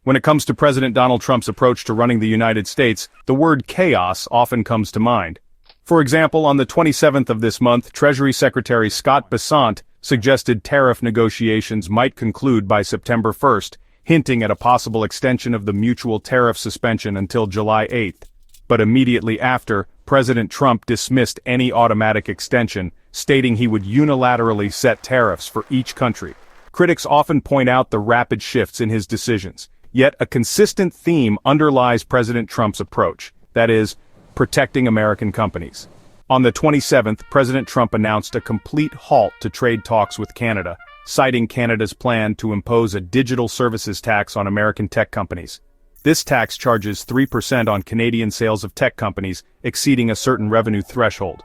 When it comes to President Donald Trump's approach to running the United States, the word chaos often comes to mind. For example, on the 27th of this month, Treasury Secretary Scott Bessent suggested tariff negotiations might conclude by September 1st, hinting at a possible extension of the mutual tariff suspension until July 8th. But immediately after, President Trump dismissed any automatic extension, stating he would unilaterally set tariffs for each country. Critics often point out the rapid shifts in his decisions, yet a consistent theme underlies President Trump's approach, that is, protecting American companies. On the 27th, President Trump announced a complete halt to trade talks with Canada, citing Canada's plan to impose a digital services tax on American tech companies. This tax charges 3% on Canadian sales of tech companies exceeding a certain revenue threshold.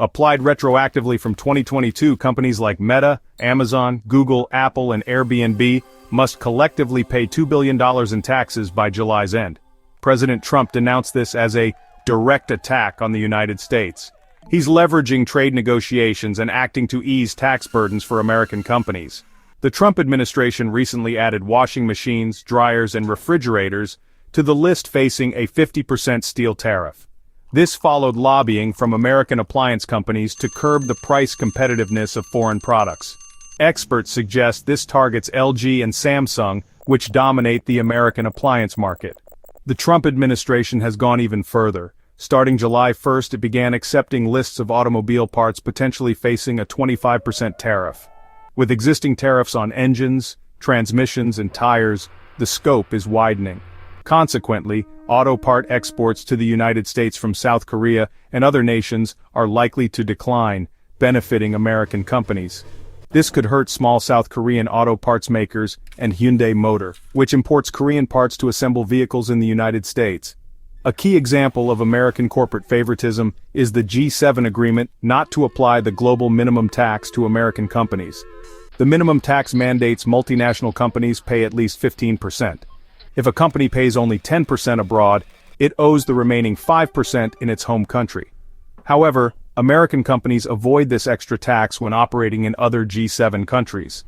Applied retroactively from 2022, companies like Meta, Amazon, Google, Apple, and Airbnb must collectively pay $2 billion in taxes by July's end. President Trump denounced this as a direct attack on the United States. He's leveraging trade negotiations and acting to ease tax burdens for American companies. The Trump administration recently added washing machines, dryers, and refrigerators to the list facing a 50% steel tariff. This followed lobbying from American appliance companies to curb the price competitiveness of foreign products. Experts suggest this targets LG and Samsung, which dominate the American appliance market. The Trump administration has gone even further. Starting July 1st, it began accepting lists of automobile parts potentially facing a 25% tariff. With existing tariffs on engines, transmissions, and tires, the scope is widening. Consequently, auto part exports to the United States from South Korea and other nations are likely to decline, benefiting American companies. This could hurt small South Korean auto parts makers and Hyundai Motor, which imports Korean parts to assemble vehicles in the United States. A key example of American corporate favoritism is the G7 agreement not to apply the global minimum tax to American companies. The minimum tax mandates multinational companies pay at least 15%. If a company pays only 10% abroad, it owes the remaining 5% in its home country. However, American companies avoid this extra tax when operating in other G7 countries.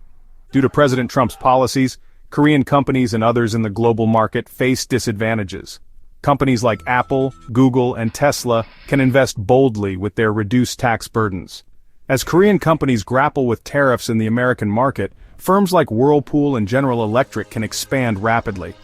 Due to President Trump's policies, Korean companies and others in the global market face disadvantages. Companies like Apple, Google, and Tesla can invest boldly with their reduced tax burdens. As Korean companies grapple with tariffs in the American market, firms like Whirlpool and General Electric can expand rapidly.